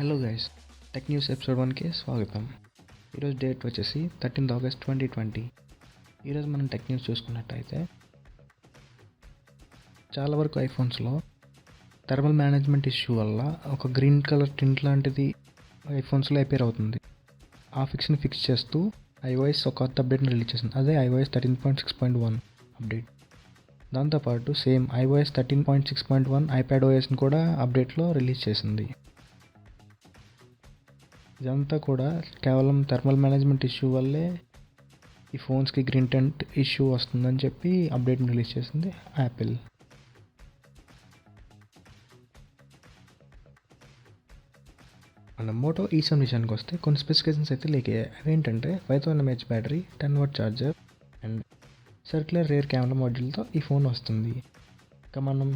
Hello guys, tech news episode 1కి స్వాగతం. ఈరోజు డేట్ వచ్చేసి 13th August 2020. ఈరోజు మనం టెక్ న్యూస్ చూసుకున్నట్టయితే చాలా వరకు ఐఫోన్స్లో థర్మల్ మేనేజ్మెంట్ ఇష్యూ వల్ల ఒక గ్రీన్ కలర్ టింట్ లాంటిది ఐఫోన్స్లో అపేర్ అవుతుంది. ఆ ఫిక్స్ని ఫిక్స్ చేస్తూ iOS ఒక కొత్త అప్డేట్ని రిలీజ్ చేసింది. అదే iOS 13.6.1 అప్డేట్. దాంతోపాటు సేమ్ iOS 13.6.1 iPadOSని కూడా అప్డేట్లో రిలీజ్ చేసింది. ఇదంతా కూడా కేవలం థర్మల్ మేనేజ్మెంట్ ఇష్యూ వల్లే ఈ ఫోన్స్కి గ్రీన్ టెంట్ ఇష్యూ వస్తుందని చెప్పి అప్డేట్ని రిలీజ్ చేసింది యాపిల్. మన మోటో ఈ7 విషయానికి వస్తే కొన్ని స్పెసిఫికేషన్స్ అయితే లేకే. అవేంటంటే 5000 mAh battery, 10W charger and circular rear camera మాడ్యూల్తో ఈ ఫోన్ వస్తుంది. ఇంకా మనం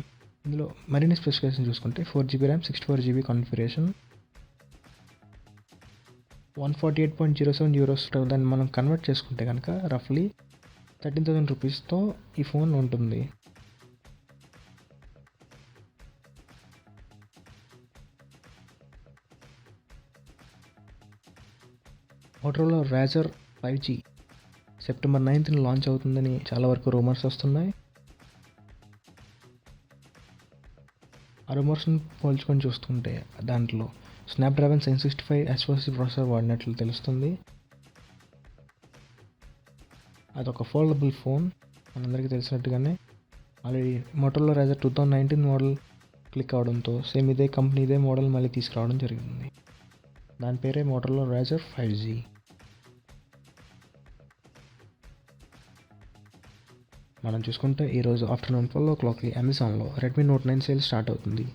ఇందులో మరిన్ని స్పెసిఫికేషన్ చూసుకుంటే 4GB RAM, 64GB configuration, 148.07 euros. దాన్ని మనం కన్వర్ట్ చేసుకుంటే కనుక రఫ్లీ 13,000 రూపీస్తో ఈ ఫోన్ ఉంటుంది. Motorola Roger 5G September 9th launch అవుతుందని చాలా వరకు రూమర్స్ వస్తున్నాయి. ఆ రూమర్స్ని పోల్చుకొని చూస్తుంటే దాంట్లో స్నాప్డ్రాగన్ 765 SoC ప్రాసెసర్ వాడినట్లు తెలుస్తుంది. అదొక ఫోల్డబుల్ ఫోన్ మనందరికీ తెలిసినట్టుగానే. Already Motorola Razr 2019 model click అవడంతో సేమ్ ఇదే కంపెనీ ఇదే మోడల్ మళ్ళీ తీసుకురావడం జరిగింది. దాని పేరే మోటరోలా రాజర్ 5G. మనం చూసుకుంటే ఈరోజు ఆఫ్టర్నూన్ 12 o'clockకి అమెజాన్లో రెడ్మీ నోట్ 9 సేల్ స్టార్ట్ అవుతుంది.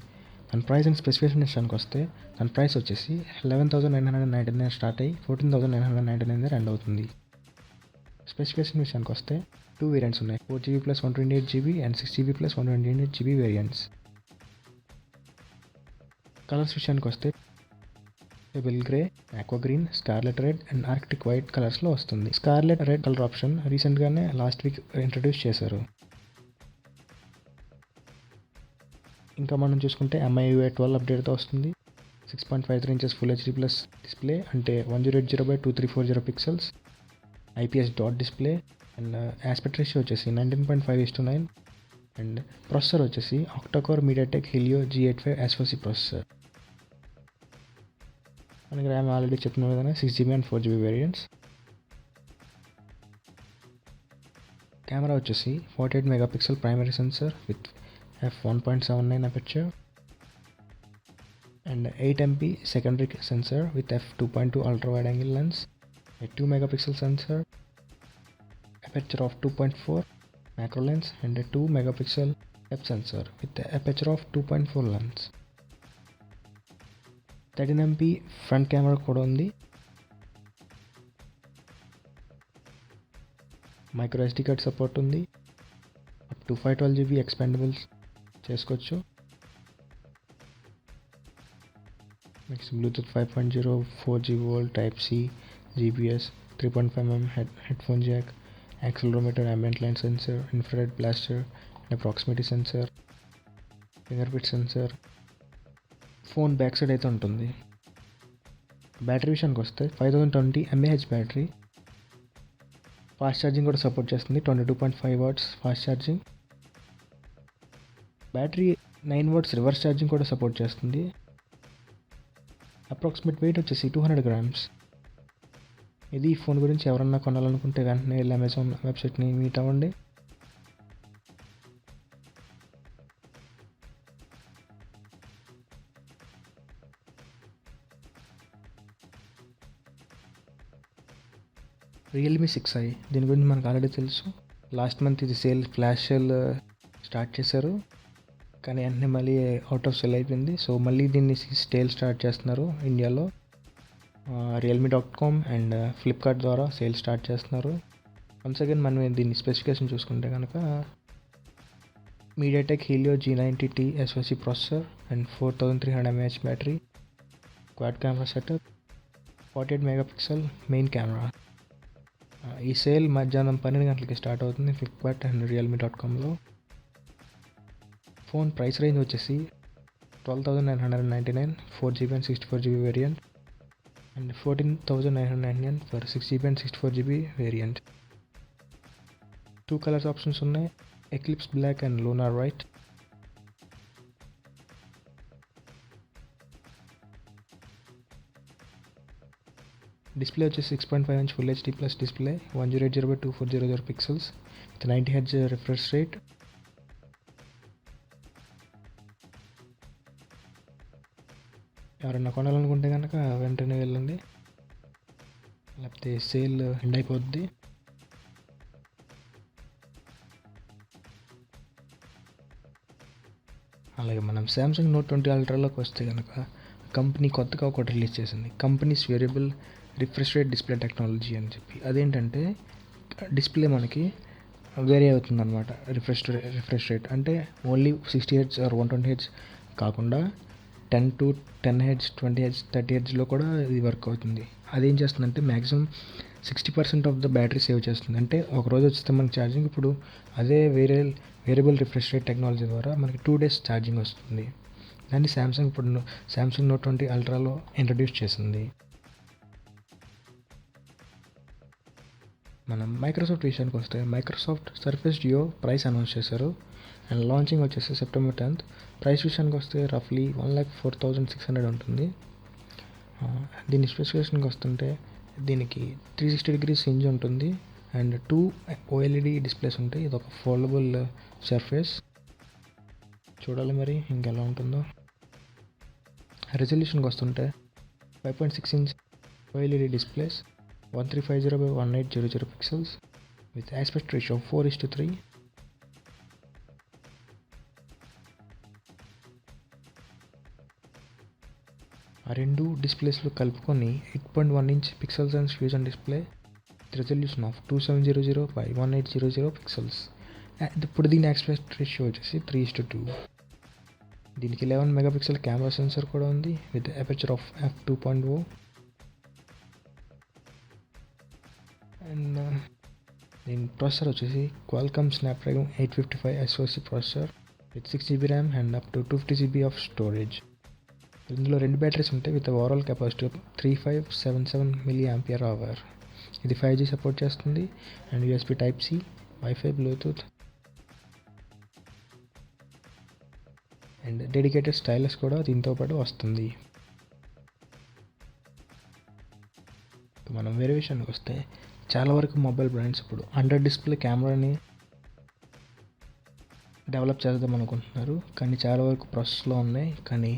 దాని ప్రైస్ అండ్ స్పెసిఫికేషన్ విషయానికి వస్తే దాని ప్రైస్ వచ్చేసి 11,999 స్టార్ట్ అయ్యి 14,999 ఎండ్ అవుతుంది. స్పెసిఫికేషన్ విషయానికి వస్తే 2 వేరియంట్స్ ఉన్నాయి, 4GB + 128GB and 6GB + 128GB variants. Colours విషయానికి వస్తే pebble grey, aqua green, scarlet red and Arctic white కలర్స్లో వస్తుంది. స్కార్లెట్ రెడ్ కలర్ ఆప్షన్ రీసెంట్గానే లాస్ట్ వీక్ ఇంట్రడ్యూస్ చేశారు. ఇంకా మనం చూసుకుంటే MIUI 12 అప్డేట్తో వస్తుంది. 6.53 inches full HD plus display, అంటే 1080x2340 pixels, IPS dot display and aspect ratio వచ్చేసి 19.5:9 అండ్ ప్రాసెసర్ వచ్చేసి octa-core MediaTek Helio G85 SoC processor. మనకి ర్యామ్ ఆల్రెడీ చెప్పిన విధంగా 6GB and 4GB variants. Camera వచ్చేసి 48 megapixel primary sensor with f1.79 aperture and 8MP secondary sensor with f2.2 ultra wide angle lens, a 2 megapixel sensor, aperture of 2.4 macro lens and a 2 megapixel depth sensor with the aperture of 2.4 lens. 13MP front camera కూడా ఉంది. Micro SD card support ఉంది. Up to 512GB expandable చేసుకోవచ్చు. Next Bluetooth 5.0, 4G volt, type C, GPS, 3.5mm headphone Jack, accelerometer, ambient light sensor, infrared blaster and proximity sensor, finger print sensor. Phone back side అయితే ఉంటుంది. Battery విషయానికి వస్తే 5020 mAh battery, fast charging కూడా support చేస్తుంది. 22.5 watts fast charging. Battery 9 watts reverse charging కూడా support చేస్తుంది. Approximate wait వచ్చేసి 200 grams. ఇది ఈ ఫోన్ గురించి ఎవరన్నా కొనాలనుకుంటే వెంటనే వెళ్ళి అమెజాన్ వెబ్సైట్ని మీట్ అవ్వండి. రియల్మీ 6i, దీని గురించి మనకు ఆల్రెడీ తెలుసు. లాస్ట్ మంత్ ఇది ఫ్లాష్ సేల్ స్టార్ట్ చేశారు, కానీ వెంటనే మళ్ళీ అవుట్ ఆఫ్ సేల్ అయిపోయింది. సో మళ్ళీ దీన్ని సేల్ స్టార్ట్ చేస్తున్నారు ఇండియాలో. realme.com అండ్ ఫ్లిప్కార్ట్ ద్వారా సేల్ స్టార్ట్ చేస్తున్నారు. వన్స్ అగైన్ మనం దీన్ని స్పెసిఫికేషన్ చూసుకుంటే కనుక MediaTek Helio G90T SoC processor and 4300 mAh battery, quad camera setup, 48 megapixel main camera. ఈ సేల్ మధ్యాహ్నం 12 గంటలకి స్టార్ట్ అవుతుంది ఫ్లిప్కార్ట్ అండ్ realme.comలో. ఫోన్ ప్రైస్ రేంజ్ వచ్చేసి 12,999 4GB and 64GB variant, and 14,999 for 6GB and 64GB variant. 2 colors options ఉన్నాయి, Eclipse Black and Lunar White. Display వచ్చేసి 6.5 inch full HD plus display, 1080x2400 pixels with 90Hz refresh rate. ఎవరైనా కొనాలనుకుంటే కనుక వెంటనే వెళ్ళండి, లేకపోతే sale end అయిపోద్ది. అలాగే మనం శాంసంగ్ నోట్ 20 అల్ట్రాలోకి వస్తే కనుక కంపెనీ కొత్తగా ఒకటి రిలీజ్ చేసింది, companies variable refresh rate display technology అని చెప్పి. అదేంటంటే డిస్ప్లే మనకి వేరీ అవుతుందన్నమాట. రిఫ్రెష్ రేట్ అంటే ఓన్లీ 60Hz ఆర్ 120Hz కాకుండా 10Hz 20Hz 30Hzలో కూడా ఇది వర్క్ అవుతుంది. అదేం చేస్తుందంటే maximum 60% of the battery save చేస్తుంది. అంటే ఒక రోజు వస్తే మనకి ఛార్జింగ్, ఇప్పుడు అదే వేరియబుల్ రిఫ్రెష్ రేట్ టెక్నాలజీ ద్వారా మనకి 2 days ఛార్జింగ్ వస్తుంది. దాన్ని శాంసంగ్ ఇప్పుడు శాంసంగ్ నోట్ 20 అల్ట్రాలో ఇంట్రడ్యూస్ చేసింది. మనం మైక్రోసాఫ్ట్ విషయానికి వస్తే మైక్రోసాఫ్ట్ సర్ఫేస్ జియో ప్రైస్ అనౌన్స్ చేశారు, అండ్ లాంచింగ్ వచ్చేసి September 10th. ప్రైస్ విషయానికి వస్తే రఫ్లీ 1,04,600 ఉంటుంది. దీని స్పెసిఫికేషన్కి వస్తుంటే దీనికి 360 degrees హింజ్ ఉంటుంది, అండ్ 2 OLED డిస్ప్లేస్ ఉంటాయి. ఇది ఒక ఫోల్డబుల్ సర్ఫేస్. చూడాలి మరి ఇంకెలా ఉంటుందో. రెజల్యూషన్కి వస్తుంటే 5.6 inch OLED displays, 1350x1800 pixels with aspect ratio 4:3. ఆ రెండు డిస్ప్లేస్లో కలుపుకొని 8.1 inch pixels and fusion display with resolution of 2700x1800 pixels. ఇప్పుడు దీని ఆస్పెక్ట్ రేషియో వచ్చేసి 3:2. దీనికి 11 megapixel కెమెరా సెన్సర్ కూడా ఉంది with aperture of f2.0. And దీని ప్రాసెసర్ వచ్చేసి Qualcomm Snapdragon 855 SoC processor with 6GB RAM and up to 250GB of storage. ఇందులో 2 batteries ఉంటాయి విత్ ఓవరాల్ కెపాసిటీ 3577 mAh. ఇది 5G సపోర్ట్ చేస్తుంది, and USB Type-C, wifi, Bluetooth, and dedicated stylus కూడా దీంతో పాటు వస్తుంది. మనం వేరే విషయానికి వస్తే చాలా వరకు మొబైల్ బ్రాండ్స్ ఇప్పుడు అండర్ డిస్ప్లే కెమెరాని డెవలప్ చేద్దాం అనుకుంటున్నారు, కానీ చాలా వరకు ప్రాసెస్లో ఉన్నాయి. కానీ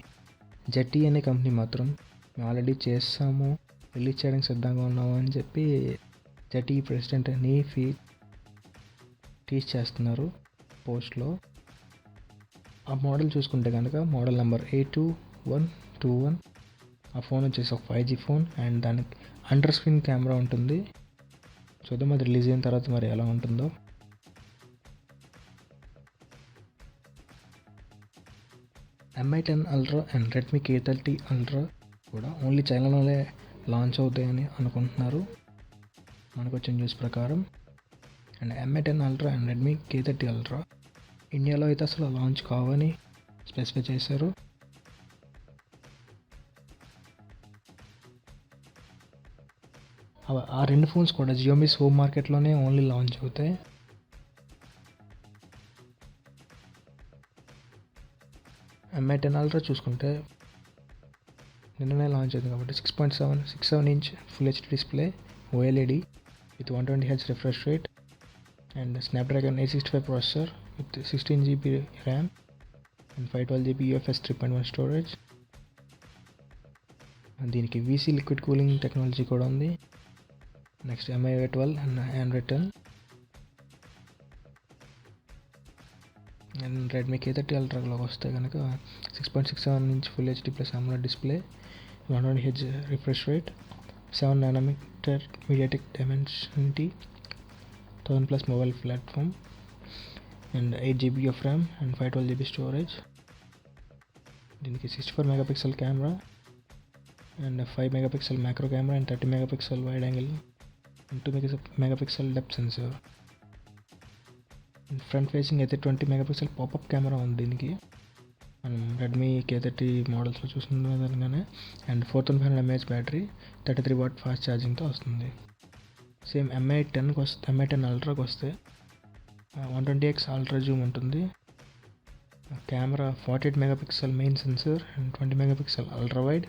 జెటీ అనే కంపెనీ మాత్రం మేము ఆల్రెడీ చేస్తాము, రిలీజ్ చేయడానికి సిద్ధంగా ఉన్నాము అని చెప్పి జెటీ ప్రెసిడెంట్ నీఫీ టీచ్ చేస్తున్నారు పోస్ట్లో. ఆ మోడల్ చూసుకుంటే కనుక మోడల్ నెంబర్ A2121. ఆ ఫోన్ వచ్చేసి ఒక 5G ఫోన్, అండ్ దానికి అండర్ స్క్రీన్ కెమెరా ఉంటుంది. చూద్దాం అది రిలీజ్ అయిన తర్వాత మరి ఎలా ఉంటుందో. MI 10 Ultra and Redmi K30 Ultra కూడా ఓన్లీ చైనాలోనే లాంచ్ అవుతాయని అనుకుంటున్నారు మనకు వచ్చిన న్యూస్ ప్రకారం. And MI 10 Ultra and Redmi K30 Ultra ఇండియాలో అయితే అసలు లాంచ్ కావని స్పెసిఫై చేశారు. ఆ రెండు ఫోన్స్ కూడా జియోమీస్ హోమ్ మార్కెట్లోనే ఓన్లీ లాంచ్ అవుతాయి. MI 10 Ultra చూసుకుంటే నిన్ననే లాంచ్ అయింది కాబట్టి 6.67 inch full HD display, OLED with 120Hz refresh rate, and Snapdragon 865 processor with 16GB RAM and 512GB UFS 3.1 storage. దీనికి VC లిక్విడ్ కూలింగ్ టెక్నాలజీ కూడా ఉంది. Next MIUI 12 and Android 10. And Redmi K30 Ultraలోకి వస్తే కనుక 6.67 inch full HD plus AMOLED display, 120Hz refresh rate, 7nm MediaTek Dimensity 1000+ mobile platform, and 8GB of RAM and 512GB storage. దీనికి 64 megapixel camera and 5 megapixel macro camera and 30 megapixel wide angle and 2 megapixel depth censor. Front facing అయితే 20 megapixel popup camera ఉంది దీనికి. మనం Redmi K30 మోడల్స్లో చూసిన విధంగానే. And 4500 mAh battery, 33 watt fast ఛార్జింగ్తో వస్తుంది. సేమ్ MI10 అల్ట్రాకి వస్తే 120x అల్ట్రా జూమ్ ఉంటుంది. Camera 48 megapixel main sensor and 20 megapixel ultra wide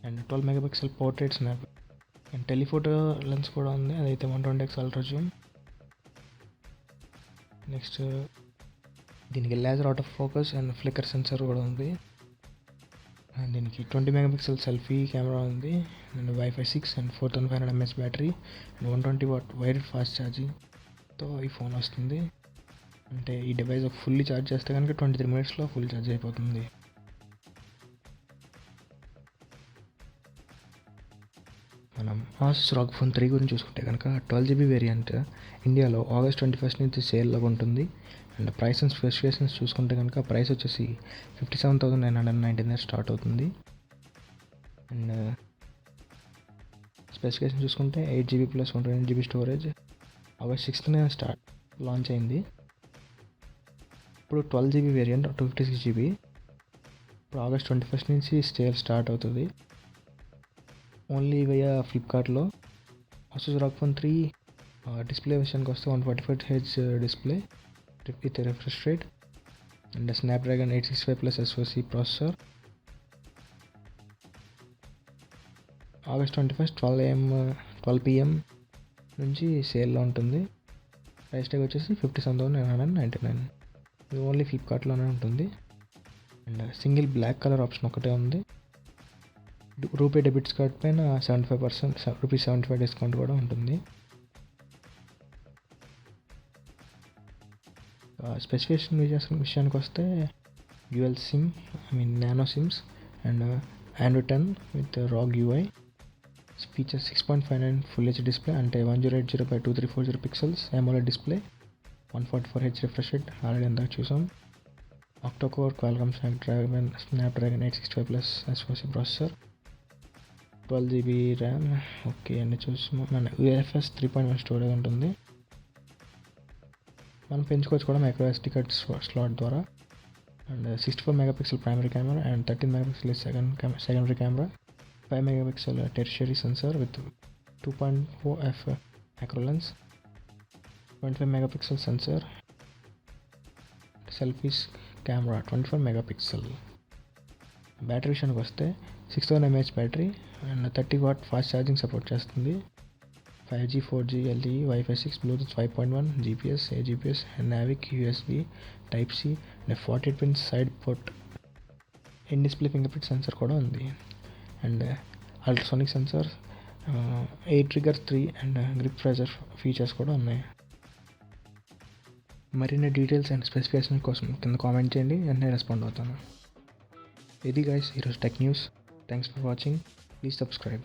and 12 megapixel portrait snap and telephoto lens కూడా ఉంది, అదైతే 120x అల్ట్రా జూమ్. నెక్స్ట్ దీనికి laser auto focus and flicker sensor కూడా ఉంది. అండ్ దీనికి 20 మెగాపిక్సెల్ సెల్ఫీ కెమెరా ఉంది and wifi 6 and 4500 mAh battery and 120 what wired fast ఛార్జింగ్తో ఈ phone వస్తుంది. అంటే ఈ డివైస్ ఫుల్లీ ఛార్జ్ చేస్తే కనుక 23 minutesలో ఫుల్ ఛార్జ్ అయిపోతుంది. మనం ఆసూస్ ROG Phone 3 గురించి చూసుకుంటే కనుక 12GB వేరియంట్ ఇండియాలో August 21st నుంచి సేల్లో ఉంటుంది. అండ్ ప్రైస్ అండ్ స్పెసిఫికేషన్స్ చూసుకుంటే కనుక ప్రైస్ వచ్చేసి 57,999 స్టార్ట్ అవుతుంది. అండ్ స్పెసిఫికేషన్ చూసుకుంటే 8GB plus 128GB storage. August 6th launch అయింది. ఇప్పుడు 12GB వేరియంట్ 256GB ఇప్పుడు August 21st నుంచి సేల్ స్టార్ట్ అవుతుంది. ఓన్లీ వయా ఫ్లిప్కార్ట్లో. ఆసూస్ ROG Phone 3 డిస్ప్లే విషయానికి వస్తే 144Hz display with refresh rate and Snapdragon 865+ SoC processor. August 21st 12 PM నుంచి సేల్లో ఉంటుంది. ప్రైస్ ట్యాగ్ వచ్చేసి 57,999. ఇది ఓన్లీ ఫ్లిప్కార్ట్లోనే ఉంటుంది. And single black colour option ఒకటే ఉంది. రూపే డెబిట్స్ కార్డ్ పైన 75% ₹75 డిస్కౌంట్ కూడా ఉంటుంది. స్పెసిఫికేషన్ విషయానికి వస్తే dual SIM nano SIMs and Android 10 with ROG UI. Feature 6.59 full H display అంటే 1080x2340 pixels AMOLED display, 144Hz refresh rate already అందాక చూసాం. Octacore Qualcomm Snapdragon 865+ SoC processor, 12GB RAM. Okay అన్నీ చూసాము. మన UFS 3.1 స్టోరేజ్ ఉంటుంది. మనం పెంచుకోవచ్చు కూడా మైక్రో SD కార్డ్ స్లాట్ ద్వారా. And 64 megapixel primary camera and 13 megapixel secondary camera, 5 megapixel tertiary sensor with 2.4f macro lens, 25 megapixel sensor, selfies camera 24 megapixel. Battery విషయానికి వస్తే 6000 mAh battery and 30 watt fast charging support చేస్తుంది. 5G 4G LTE wifi 6 Bluetooth 5.1 GPS AGPS and NavIC USB Type-C and 48 pin side port. In display fingerprint sensor కూడా ఉంది. And ultrasonic sensor, 8 trigger 3 and grip pressure features కూడా ఉన్నాయి. మరిన్ని details and specification కోసం కింద comment చేయండి, వెంటనే respond అవుతాను. ఇది గైస్ ఈరోజు tech news. Thanks for watching. Please subscribe.